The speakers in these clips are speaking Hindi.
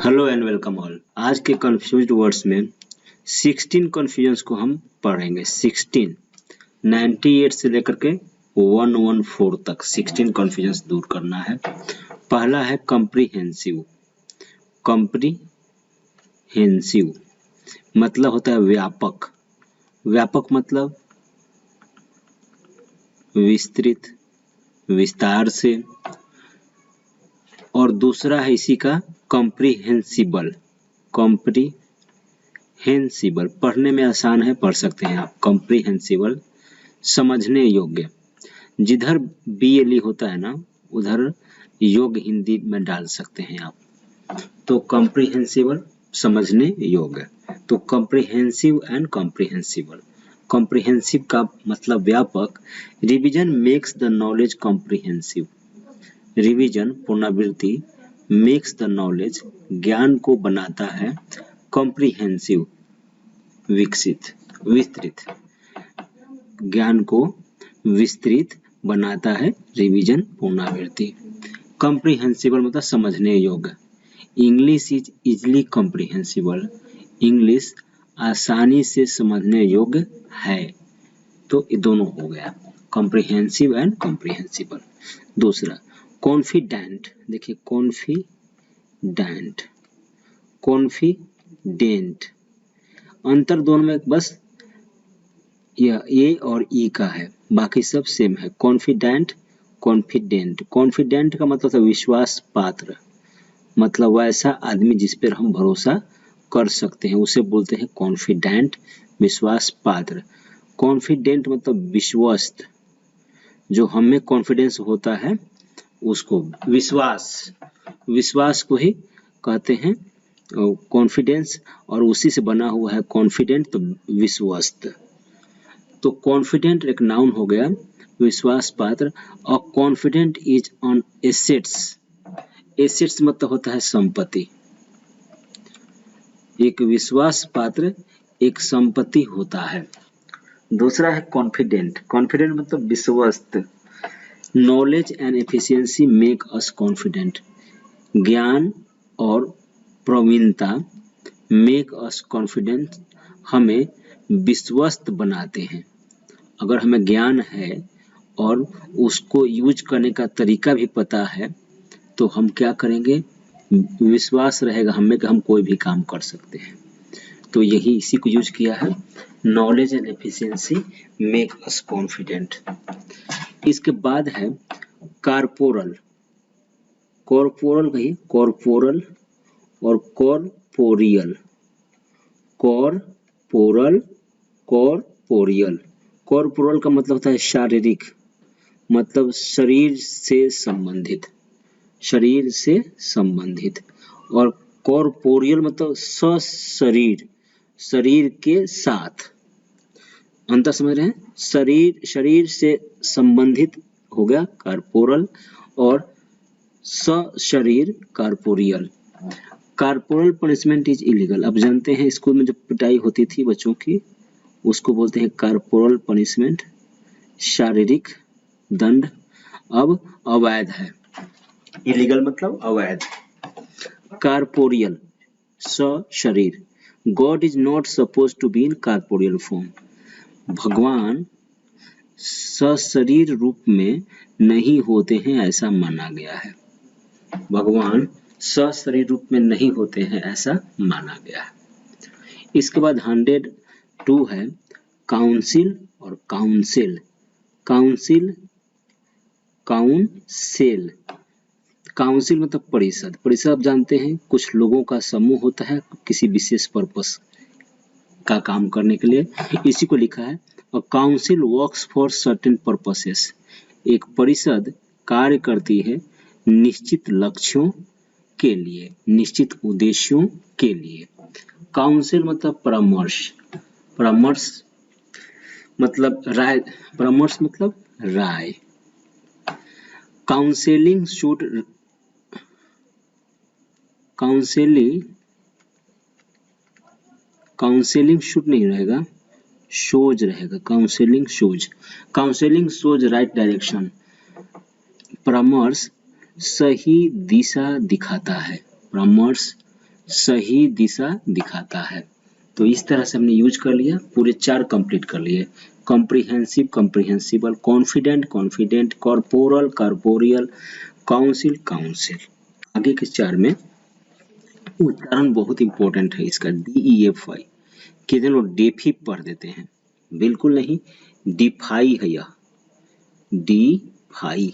Hello and welcome all. आज के कंफ्यूज्ड वर्ड्स में 16 कंफ्यूजन्स को हम पढ़ेंगे। 16 98 से लेकर के 114 तक 16 कंफ्यूजन्स दूर करना है। पहला है कॉम्प्रिहेंसिव। कॉम्प्रिहेंसिव मतलब होता है व्यापक। व्यापक मतलब विस्तृत, विस्तार से। और दूसरा है इसी का कॉम्प्रिहेंसिबल। कॉम्प्रिहेंसिबल पढ़ने में आसान है, पढ़ सकते हैं आप। कॉम्प्रिहेंसिबल समझने योग्य। जिधर BLE होता है ना, उधर योग्य हिंदी में डाल सकते हैं आप। तो कॉम्प्रिहेंसिबल समझने योग्य। तो कॉम्प्रिहेंसिव एंड कॉम्प्रिहेंसिबल। कॉम्प्रिहेंसिव का मतलब व्यापक। Revision makes the knowledge comprehensive. Revision पुनरावृत्ति मेक्स द नॉलेज ज्ञान को बनाता है कॉम्प्रिहेंसिव विस्तृत। ज्ञान को विस्तृत बनाता है रिवीजन पुनरावृत्ति। कॉम्प्रिहेंसिबल मतलब समझने योग्य। English is easily comprehensible. English आसानी से समझने योग्य है। तो ये दोनों हो गया, कॉम्प्रिहेंसिव एंड कॉम्प्रिहेंसिबल। दूसरा कॉन्फिडेंट। देखिए कॉन्फिडेंट, कॉन्फिडेंट अंतर दोनों में बस यह ए और ई का है, बाकी सब सेम है। Confident, confident. कॉन्फिडेंट का मतलब है विश्वास पात्र, मतलब वैसा आदमी जिस पर हम भरोसा कर सकते हैं उसे बोलते हैं कॉन्फिडेंट, विश्वास पात्र। कॉन्फिडेंट मतलब विश्वस्त, जो हमें कॉन्फिडेंस होता है उसको विश्वास को ही कहते हैं कॉन्फिडेंस, और उसी से बना हुआ है कॉन्फिडेंट, तो विश्वस्त। तो कॉन्फिडेंट एक नाउन हो गया, विश्वास पात्र। और confident is on assets. Assets मतलब होता है संपत्ति। एक विश्वास पात्र एक संपत्ति होता है। दूसरा है कॉन्फिडेंट। कॉन्फिडेंट मतलब विश्वस्त। Knowledge and efficiency make us confident. ज्ञान और प्रवीणता मेक अस कॉन्फिडेंट, हमें विश्वस्त बनाते हैं। अगर हमें ज्ञान है और उसको यूज करने का तरीका भी पता है तो हम क्या करेंगे, विश्वास रहेगा हमें कि हम कोई भी काम कर सकते हैं। तो यही इसी को यूज किया है, knowledge and efficiency make us confident. इसके बाद है कॉर्पोरल। कॉर्पोरल कहिए, कॉर्पोरल और कॉर्पोरियल। Corporal, corporeal. कॉर्पोरल का मतलब होता है शारीरिक, मतलब शरीर से संबंधित, शरीर से संबंधित। और कॉर्पोरियल मतलब सशरीर, शरीर के साथ। अंतर समझ रहे हैं, शरीर से संबंधित हो गया कॉर्पोरल, और सशरीर corporeal. Corporal punishment is illegal. अब जानते हैं स्कूल में जब पिटाई होती थी बच्चों की, उसको बोलते हैं कॉर्पोरल पनिशमेंट, शारीरिक दंड। अब अवैध है, इलीगल मतलब अवैध। कॉर्पोरियल सशरीर। God is not suppose to be in corporeal form. भगवान सशरीर रूप में नहीं होते हैं ऐसा माना गया है। भगवान सशरीर रूप में नहीं होते हैं ऐसा माना गया है। इसके बाद 102 है काउंसिल और काउंसिल। काउंसिल, काउंसिल, काउंसिल मतलब परिषद। परिषद आप जानते हैं कुछ लोगों का समूह होता है किसी विशेष पर्पस का काम करने के लिए, इसी को लिखा है। और council works for certain purposes. एक परिषद कार्य करती है निश्चित लक्ष्यों के लिए, निश्चित उद्देश्यों के लिए। काउंसिल मतलब परामर्श, परामर्श मतलब राय, परामर्श मतलब राय। काउंसलिंग शुड, काउंसलिंग शुड नहीं रहेगा, शोज रहेगा। Counselling shows, counselling shows right direction. परामर्श सही दिशा दिखाता है। परामर्श सही दिशा दिखाता है। तो इस तरह से हमने यूज कर लिया, पूरे 4 कंप्लीट कर लिए। Comprehensive, comprehensible, confident, confident, corporal, corporeal, council, council. आगे के 4 में उच्चारण बहुत इंपॉर्टेंट है इसका, DEFI। कितने लोग डेफी पढ़ देते हैं? बिल्कुल नहीं, डिफाई है यह, डिफाई,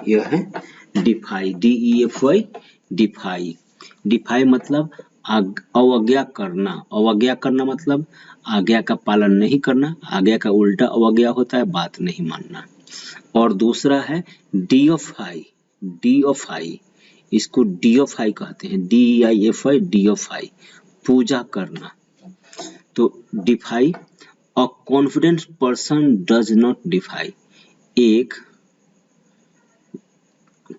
यह है डिफाई, DEFI, डिफाई। डिफाई मतलब अवज्ञा करना। अवज्ञा करना मतलब आज्ञा का पालन नहीं करना। आज्ञा का उल्टा अवज्ञा होता है, बात नहीं मानना। और दूसरा है डियोफाई। डियोफाई, इसको डियोफाई कहते हैं, DEIFI, डियोफाई, पूजा करना। तो deify, a confident person does not deify. एक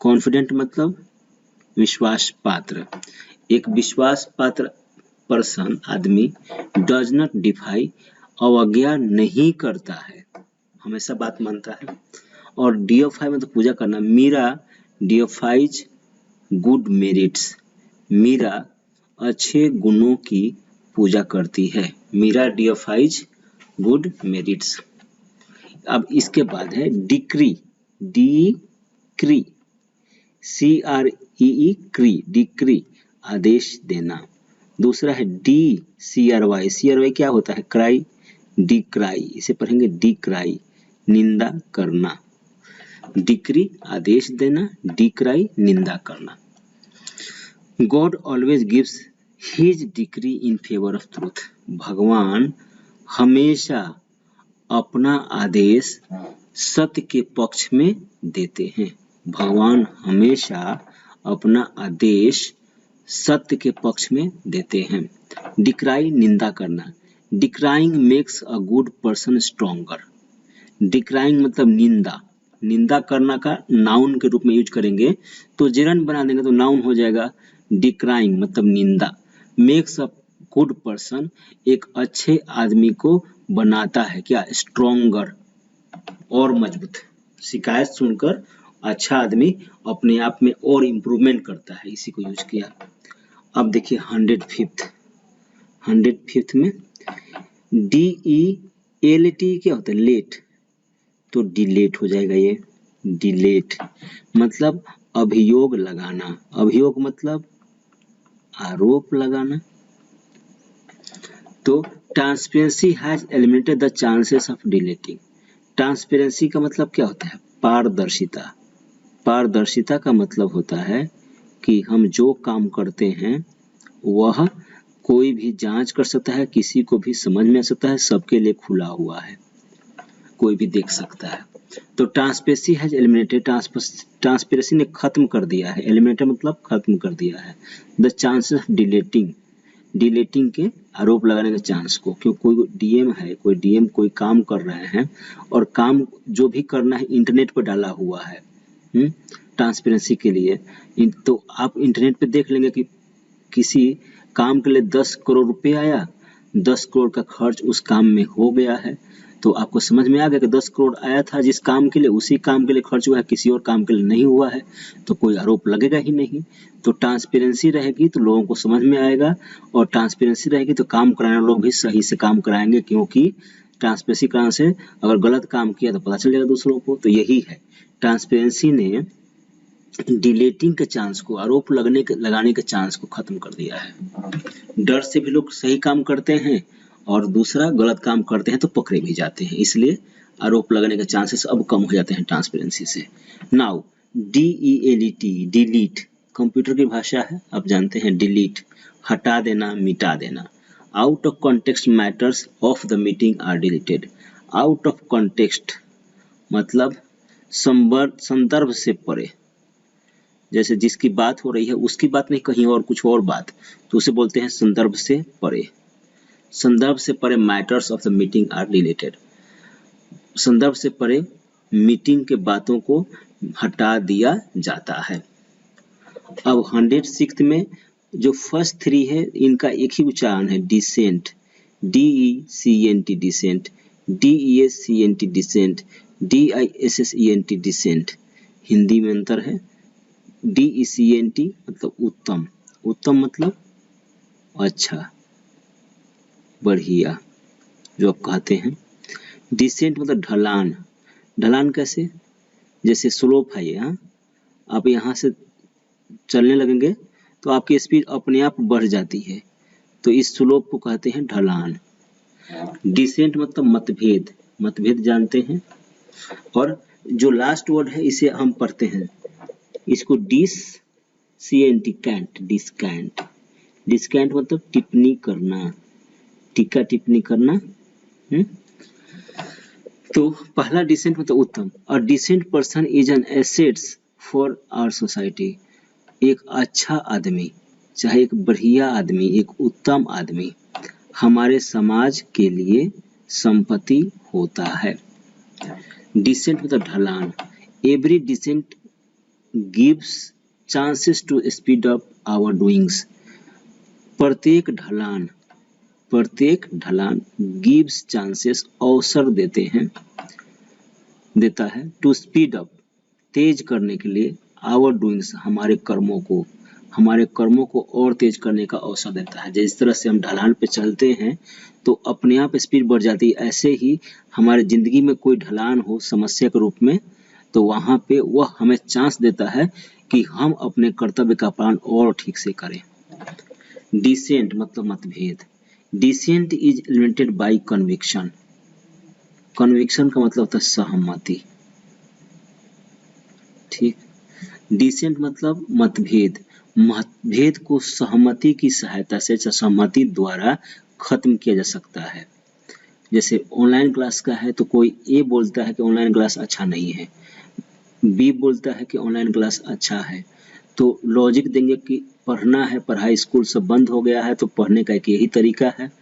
कॉन्फिडेंट मतलब विश्वास पात्र, एक विश्वास पात्र पर्सन, आदमी, डज नॉट डिफाई, अवज्ञा नहीं करता है, हमेशा बात मानता है। और डियोफाई मतलब पूजा करना। Meera deifies good merits. Meera अच्छे गुणों की पूजा करती है। Meera deifies good merits. अब इसके बाद है decree. Decree, CREE, cree, decree, आदेश देना। दूसरा है DCRY। CRY क्या होता है? क्राई, डिक्राई, इसे पढ़ेंगे डिक्राई, निंदा करना। डिक्री, आदेश देना, डिक्राई, निंदा करना। God always gives his decree in favour of truth. भगवान हमेशा अपना आदेश सत्य के पक्ष में देते हैं। भगवान हमेशा अपना आदेश सत्य के पक्ष में देते हैं। डिक्राई, निंदा करना। Decrying makes a good person stronger. Decrying मतलब निंदा। निंदा करना का नाउन के रूप में यूज करेंगे तो जेरन बना देंगे तो नाउन हो जाएगा। डिक्राइंग मतलब निंदा। मेक्स अ गुड पर्सन, एक अच्छे आदमी को बनाता है क्या? स्ट्रॉन्गर, और मजबूत। शिकायत सुनकर अच्छा आदमी अपने आप में और इम्प्रूवमेंट करता है, इसी को यूज किया। अब देखिए 105th। 105th में DELT क्या होता है? लेट, तो डिलेट हो जाएगा ये। डिलेट मतलब अभियोग लगाना। अभियोग मतलब आरोप लगाना। तो transparency has eliminated the chances of deleting. Transparency का मतलब क्या होता है? पारदर्शिता। पारदर्शिता का मतलब होता है कि हम जो काम करते हैं वह कोई भी जांच कर सकता है, किसी को भी समझ में आ सकता है, सबके लिए खुला हुआ है, कोई भी देख सकता है। तो ट्रांसपेरेंसी हैज एलिमिनेटेड, ट्रांसपेरेंसी ने खत्म कर दिया है। एलिमिनेटेड मतलब खत्म कर दिया है द चांसेस ऑफ डिलेटिंग, डिलेटिंग के आरोप लगाने के चांस को। क्यों? कोई डीएम है, कोई डीएम कोई काम कर रहे हैं और काम जो भी करना है इंटरनेट पर डाला हुआ है ट्रांसपेरेंसी के लिए। तो आप इंटरनेट पे देख लेंगे कि किसी काम के लिए 10 करोड़ रुपए आया, 10 करोड़ का खर्च उस काम में हो गया है, तो आपको समझ में आ गया कि 10 करोड़ आया था जिस काम के लिए, उसी काम के लिए खर्च हुआ है, किसी और काम के लिए नहीं हुआ है, तो कोई आरोप लगेगा ही नहीं। तो ट्रांसपेरेंसी रहेगी तो लोगों को समझ में आएगा, और ट्रांसपेरेंसी रहेगी तो काम कराने वाले लोग भी सही से काम कराएंगे, क्योंकि ट्रांसपेरेंसी कराने से अगर गलत काम किया तो पता चल जाएगा दूसरों को। तो यही है, ट्रांसपेरेंसी ने डिलेटिंग के चांस को, आरोप लगाने के चांस को खत्म कर दिया है। डर से भी लोग सही काम करते हैं और दूसरा गलत काम करते हैं तो पकड़े भी जाते हैं, इसलिए आरोप लगाने के चांसेस अब कम हो जाते हैं ट्रांसपेरेंसी से। नाउ DELET, डिलीट, कंप्यूटर की भाषा है, आप जानते हैं। डिलीट, हटा देना, मिटा देना। Out of context matters of the meeting are deleted. Out of context मतलब संदर्भ से परे, जैसे जिसकी बात हो रही है उसकी बात नहीं, कहीं और कुछ और बात, तो उसे बोलते हैं संदर्भ से परे। संदर्भ से परे matters of the meeting are deleted. संदर्भ से परे मीटिंग के बातों को हटा दिया जाता है। अब 106 में जो फर्स्ट 3 है इनका एक ही उच्चारण है, decent, DECENT descent, DESCENT dissent, DISSENT dissent. Hindi में अंतर है। DECENT मतलब उत्तम, उत्तम मतलब अच्छा, बढ़िया, जो आप कहते हैं। डिसेंट मतलब ढलान। ढलान कैसे? जैसे स्लोप है ये, हाँ, आप यहाँ से चलने लगेंगे तो आपकी स्पीड अपने आप बढ़ जाती है, तो इस स्लोप को कहते हैं ढलान। डिसेंट मतलब मतभेद। मतभेद जानते हैं। और जो लास्ट वर्ड है इसे हम पढ़ते हैं, इसको डिससीएनटी, कैंट, डिस्कैंट। डिस्कैंट मतलब टिप्पणी करना, टीका टिप्पणी करना। तो पहला डिसेंट मतलब उत्तम। A decent person is an assets for our society. एक अच्छा आदमी, चाहे एक बढ़िया आदमी, एक उत्तम आदमी हमारे समाज के लिए संपत्ति होता है। डिसेंट मतलब ढलान। Every descent gives chances to speed up our doings. प्रत्येक ढलान, प्रत्येक ढलान गिव्स चांसेस, अवसर देते हैं, देता है, टू स्पीड अप, तेज करने के लिए, आवर डूइंग्स, हमारे कर्मों को, हमारे कर्मों को और तेज करने का अवसर देता है। जिस तरह से हम ढलान पे चलते हैं तो अपने आप स्पीड बढ़ जाती है, ऐसे ही हमारे जिंदगी में कोई ढलान हो समस्या के रूप में, तो वहां पे वह हमें चांस देता है कि हम अपने कर्तव्य का पालन और ठीक से करें। डिसेंट मतलब मतभेद। Dissent is limited by conviction. Conviction का मतलब होता है सहमति, ठीक। डिसेंट मतलब मतभेद। मतभेद को सहमति की सहायता से, सहमति द्वारा खत्म किया जा सकता है। जैसे ऑनलाइन क्लास का है तो कोई ए बोलता है कि ऑनलाइन क्लास अच्छा नहीं है, बी बोलता है कि ऑनलाइन क्लास अच्छा है, तो लॉजिक देंगे कि पढ़ना है, पढ़ाई स्कूल सब बंद हो गया है तो पढ़ने का एक यही तरीका है,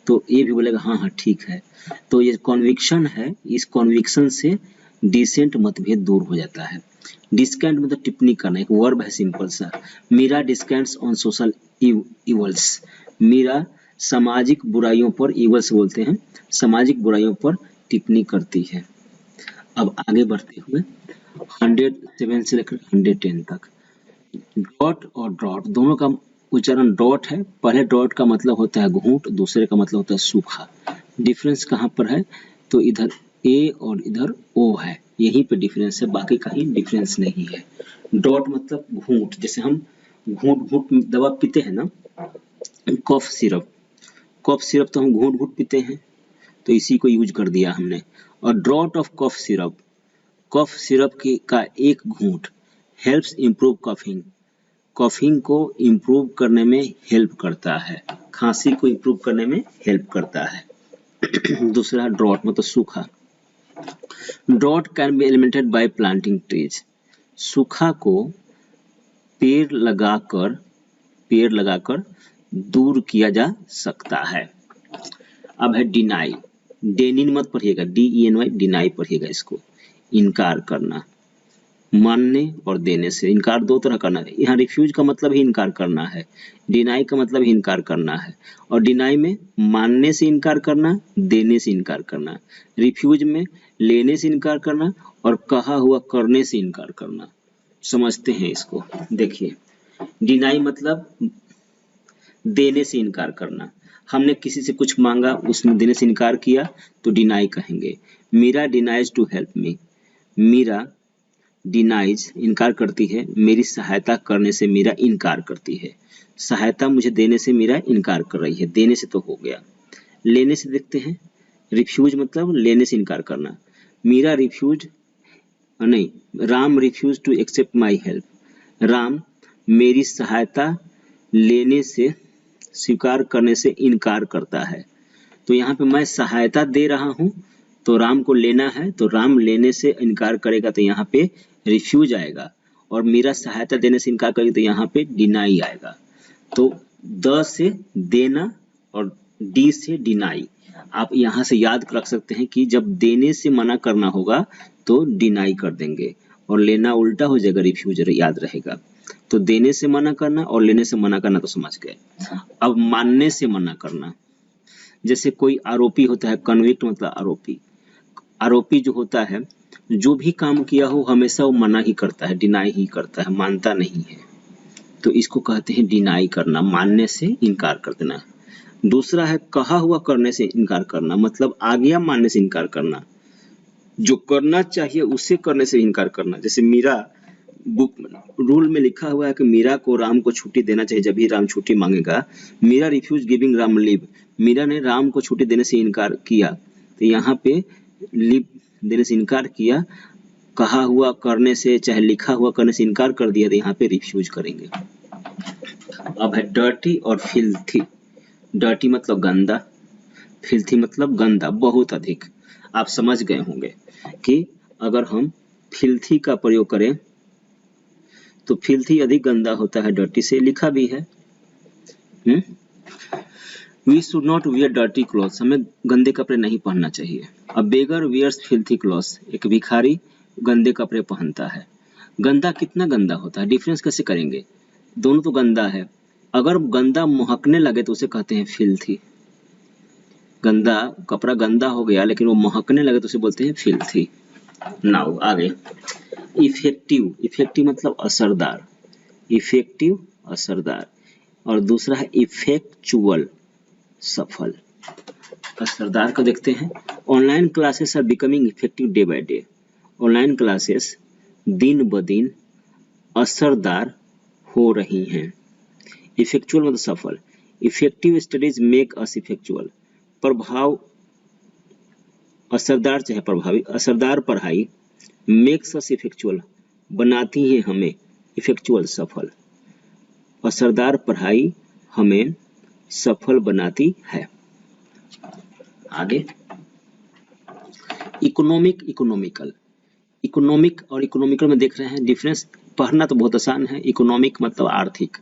तो ए भी बोलेगा हाँ हाँ ठीक है। तो ये कॉन्विक्शन है, इस कॉन्विक्शन से डिसेंट मतभेद दूर हो जाता है। डिस्कैंट मतलब टिप्पणी करना, एक वर्ब है सिंपल सा। Meera descants on social evils. Meera सामाजिक बुराइयों पर, इवल्स बोलते हैं, सामाजिक बुराइयों पर टिप्पणी करती है। अब आगे बढ़ते हुए 107 से लेकर 110 तक। डॉट और ड्रॉट दोनों का उच्चारण डॉट है। पहले डॉट का मतलब होता है घूंट, दूसरे का मतलब होता है सूखा। डिफरेंस कहाँ पर है? तो इधर ए और इधर ओ है, यहीं पे डिफरेंस है, बाकी कहीं डिफरेंस नहीं है। डॉट मतलब घूंट, जैसे हम घूंट घूंट दवा पीते हैं ना, कफ सिरप, कफ सिरप तो हम घूंट घूंट पीते हैं, तो इसी को यूज कर दिया हमने। और draught of cough syrup, cough syrup की का एक घूंट, हेल्प्स इम्प्रूव कफिंग, कफिंग को इम्प्रूव करने में हेल्प करता है, खांसी को इम्प्रूव करने में हेल्प करता है। दूसरा ड्रॉट मतलब सूखा। Drought can be eliminated by planting trees. सूखा को पेड़ लगाकर दूर किया जा सकता है। अब है डिनाई। डेनिन मत पढ़िएगा, DENY, डिनाई पढ़िएगा इसको। इनकार करना, मानने और देने से। इनकार दो तरह करना है, यहाँ रिफ्यूज का मतलब ही इनकार करना है, डिनाई का मतलब ही इनकार करना है। और डिनाई में मानने से इनकार करना, देने से इनकार करना। रिफ्यूज में लेने से इनकार करना और कहा हुआ करने से इनकार करना। समझते हैं इसको, देखिए। डिनाई मतलब देने से इनकार करना, हमने किसी से कुछ मांगा, उसने देने से इनकार किया तो डिनाई कहेंगे। Meera denies to help me. Meera denies इनकार करती है, मेरी सहायता करने से मीरा इनकार करती है। सहायता मुझे देने से मीरा इनकार कर रही है, देने से तो हो गया। लेने से देखते हैं, रिफ्यूज मतलब लेने से इनकार करना। मीरा रिफ्यूज नहीं, Ram refuse to accept my help. Ram मेरी सहायता लेने से, स्वीकार करने से इनकार करता है। तो यहाँ पे मैं सहायता दे रहा हूँ तो राम को लेना है, तो राम लेने से इनकार करेगा तो यहाँ पे रिफ्यूज आएगा, और मेरा सहायता देने से इनकार करेगा तो यहाँ पे डिनाई आएगा। तो द से देना और डी से डिनाई। आप यहाँ से याद रख सकते हैं कि जब देने से मना करना होगा तो डिनाई कर देंगे, और लेना उल्टा हो जाएगा, रिफ्यूज याद रहेगा। तो देने से मना करना और लेने से मना करना तो समझ गए। अब मानने से मना करना, जैसे कोई आरोपी होता है, कन्विक्ट मतलब आरोपी। आरोपी जो होता है, जो भी काम किया हो हमेशा वो मना ही करता है, डिनाई ही करता है, मानता नहीं है। तो इसको कहते हैं डिनाई करना, मानने से इनकार कर देना। दूसरा है कहा हुआ करने से इनकार करना, मतलब आज्ञा मानने से इनकार करना, जो करना चाहिए उसे करने से इनकार करना। जैसे मीरा बुक रूल में लिखा हुआ है कि मीरा को राम को छुट्टी देना चाहिए, जब भी राम छुट्टी मांगेगा। Meera refuse giving Ram leave, Meera ने राम को छुट्टी देने से इनकार किया, तो यहाँ पे लीव देने से इनकार किया, कहा हुआ करने से चाहे लिखा हुआ करने से इनकार कर दिया, तो यहाँ पे रिफ्यूज करेंगे। अब है डर्टी और फिल्थी। डर्टी मतलब गंदा, फिल्थी मतलब गंदा, बहुत अधिक। आप समझ गए होंगे कि अगर हम फिल्थी का प्रयोग करें तो फिल्थी अधिक गंदा होता है, डर्टी से, लिखा भी है। We should not wear dirty clothes, हमें गंदे कपड़े नहीं पहनना चाहिए। A beggar wears filthy clothes, एक भिखारी गंदे कपड़े पहनता है। गंदा कितना गंदा होता है, डिफरेंस कैसे करेंगे, दोनों तो गंदा है। अगर गंदा महकने लगे तो उसे कहते हैं फिल्थी। गंदा कपड़ा गंदा हो गया लेकिन वो महकने लगे तो उसे बोलते हैं फिल्थी। नाउ आगे इफेक्टिव। इफेक्टिव मतलब असरदार, इफेक्टिव असरदार। और दूसरा है इफेक्चुअल, सफल। असरदार को देखते हैं। Online classes are becoming effective day by day. Online classes दिन ब दिन असरदार हो रही हैं। इफेक्चुअल मतलब सफल। Effective studies make us effectual, प्रभाव असरदार चाहे प्रभावी, असरदार पढ़ाई मेक्स अस इफेक्चुअल बनाती है हमें इफेक्चुअल सफल। असरदार पढ़ाई हमें सफल बनाती है। आगे इकोनॉमिक, इकोनॉमिकल। इकोनॉमिक और इकोनॉमिकल में देख रहे हैं डिफरेंस। पढ़ना तो बहुत आसान है। इकोनॉमिक मतलब आर्थिक,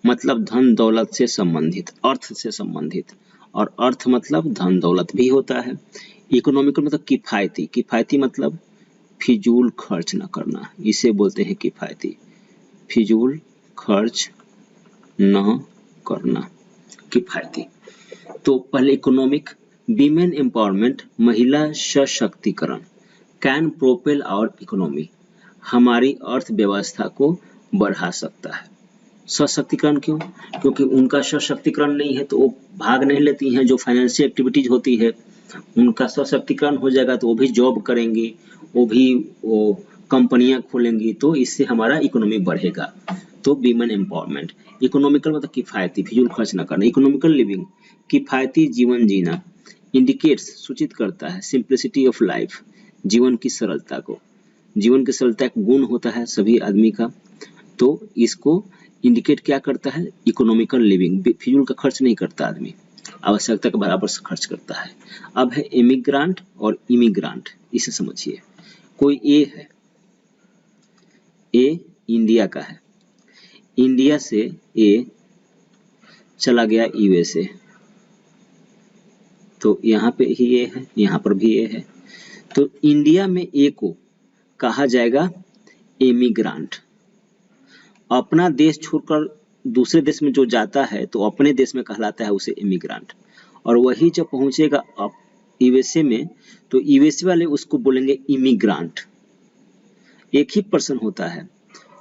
मतलब धन दौलत से संबंधित, अर्थ से संबंधित, और अर्थ मतलब धन दौलत भी होता है। इकोनॉमिकल मतलब किफायती, किफायती मतलब फिजूल खर्च न करना, इसे बोलते हैं किफायती। फिजूल खर्च न करना, किफायती। तो पहले इकोनॉमिक, वीमेन एम्पावरमेंट, महिला सशक्तिकरण, कैन प्रोपेल आवर इकोनॉमी, हमारी अर्थव्यवस्था को बढ़ा सकता है। सशक्तिकरण क्यों? क्योंकि उनका सशक्तिकरण नहीं है तो वो भाग नहीं लेती हैं, जो फाइनेंशियल एक्टिविटीज होती है उनका सशक्तिकरण हो जाएगा तो वो भी जॉब करेंगी, वो भी कंपनियां खोलेंगी, तो इससे हमारा इकोनॉमी बढ़ेगा। तो वीमेन एम्पावरमेंट। इकोनॉमिकल मतलब किफायती, फिजूल खर्च न करना। इकोनॉमिकल लिविंग, किफायती जीवन जीना। इंडिकेट्स, सूचित करता है, सिंप्लिसिटी ऑफ लाइफ, जीवन की सरलता को। जीवन की सरलता एक गुण होता है सभी आदमी का, तो इसको इंडिकेट क्या करता है, इकोनॉमिकल लिविंग। फिजूल का खर्च नहीं करता आदमी, आवश्यकता के बराबर से खर्च करता है। अब है इमिग्रांट और इमिग्रांट, इसे समझिए। कोई ए है, ए इंडिया का है, इंडिया से ए चला गया यूएसए, तो यहाँ पे ही ए है, यहाँ पर भी ए है, तो इंडिया में ए को कहा जाएगा इमिग्रांट। अपना देश छोड़कर दूसरे देश में जो जाता है तो अपने देश में कहलाता है उसे इमिग्रांट, और वही जब पहुंचेगा यूएसए में तो यूएसए वाले उसको बोलेंगे इमिग्रांट। एक ही पर्सन होता है,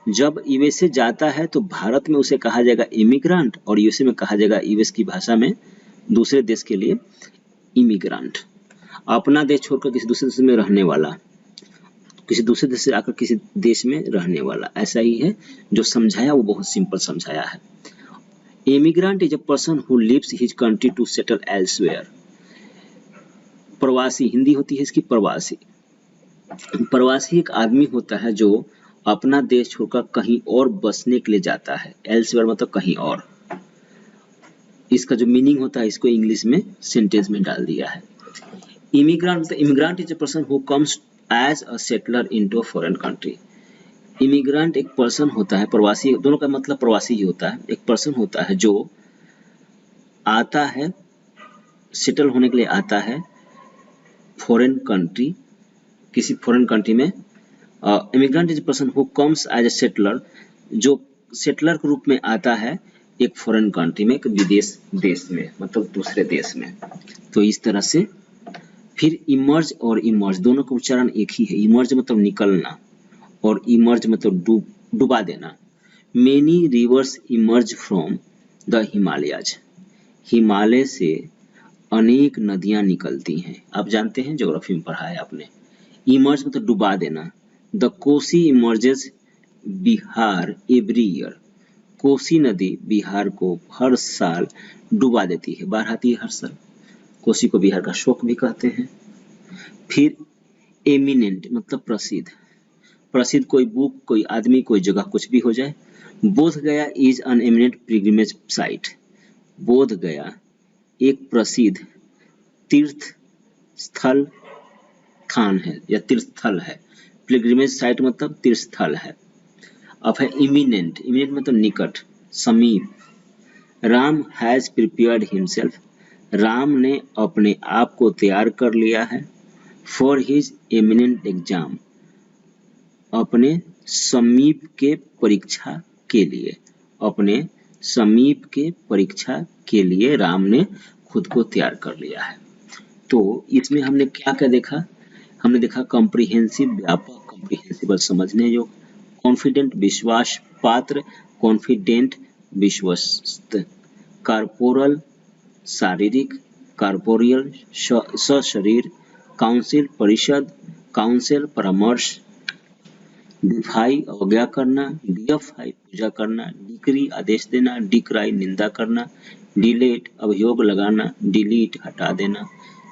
जब यूएसए जाता है तो भारत में उसे कहा जाएगा इमिग्रांट, और यूएसए में कहा जाएगा यूएस की भाषा में दूसरे देश के लिए इमिग्रांट। अपना देश छोड़कर किसी दूसरे देश में रहने वाला, किसी दूसरे देश से आकर किसी देश में रहने वाला, ऐसा ही है। जो समझाया वो बहुत सिंपल समझाया है। Immigrant is a person who leaves his country to settle elsewhere. प्रवासी, हिंदी होती है इसकी प्रवासी। प्रवासी एक आदमी होता है जो अपना देश छोड़कर कहीं और बसने के लिए जाता है। एल्सवेयर मतलब कहीं और। इसका जो मीनिंग होता है इसको इंग्लिश में सेंटेंस में डाल दिया है। Immigrant is a person who comes as a settler into a foreign country. Immigrant एक पर्सन होता है, प्रवासी, दोनों का मतलब प्रवासी ही होता है। एक पर्सन होता है जो आता है, सेटल होने के लिए आता है फॉरेन कंट्री, किसी फॉरेन कंट्री में। Immigrant is a person who comes as a settler, जो सेटलर के रूप में आता है एक फॉरेन कंट्री में, एक विदेश देश में, मतलब दूसरे देश में। तो इस तरह से फिर इमर्ज और इमर्ज दोनों का उच्चारण एक ही है। इमर्ज मतलब निकलना और इमर्ज मतलब डुबा देना। Many reverse emerge from the Himalayas, Himalaya से अनेक नदियां निकलती हैं। आप जानते हैं, ज्योग्राफी में पढ़ा है आपने। इमर्ज मतलब डुबा देना। The Kosi emerges Bihar every year, Kosi नदी बिहार को हर साल डुबा देती है, बाढ़ आती है हर साल। कोसी को बिहार का शोक भी कहते हैं। फिर एमिनेंट मतलब प्रसिद्ध, प्रसिद्ध कोई बुक, कोई आदमी, कोई जगह, कुछ भी हो जाए। बोध गया is an eminent pilgrimage site, बोध गया एक प्रसिद्ध तीर्थ स्थल स्थान है या तीर्थ स्थल है। पिलग्रिमेज साइट मतलब तीर्थ स्थल है। अब है इमिनेंट, इमिनेंट मतलब निकट, समीप। Ram has prepared himself, Ram ने अपने आप को तैयार कर लिया है। फॉर हिज एमिनेंट एग्जाम, अपने समीप के परीक्षा के लिए, अपने समीप के परीक्षा के लिए राम ने खुद को तैयार कर लिया है। तो इसमें हमने क्या क्या देखा? हमने देखा कॉम्प्रिहेंसिव व्यापक, कॉम्प्रिहेंसिबल समझने योग्य, कॉन्फिडेंट विश्वास पात्र, कॉन्फिडेंट विश्वस्त, कॉर्पोरल शारीरिक, कॉर्पोरियल सशरीर, काउंसिल परिषद, काउंसिल परामर्श, डिफाई अवज्ञा करना, डीएफआई पूजा करना, डिक्री आदेश देना, डिक्राई निंदा करना, डिलेट अभियोग लगाना, डिलीट हटा देना,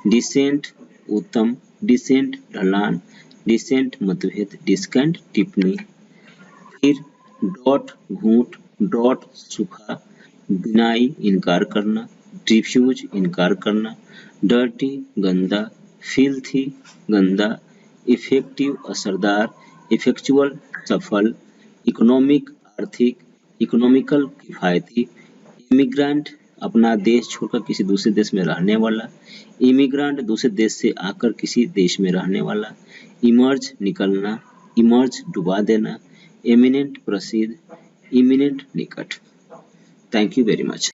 डिसेंट उत्तम, डिसेंट ढलान, डिसेंट मतभेद, डिस्केंट टिप्पणी। फिर डॉट घूंट, डॉट सूखा, डिनाई इनकार करना, रिफ्यूज इनकार करना, डर्टी गंदा, फिल्थी गंदा, इफेक्टिव असरदार, इफेक्चुअल सफल, इकोनॉमिक आर्थिक, इकोनॉमिकल किफायती, इमिग्रेंट अपना देश छोड़कर किसी दूसरे देश में रहने वाला, इमिग्रेंट दूसरे देश से आकर किसी देश में रहने वाला, इमर्ज निकलना, इमर्ज डुबा देना, एमिनेंट प्रसिद्ध, इमिनेंट निकट। Thank you very much.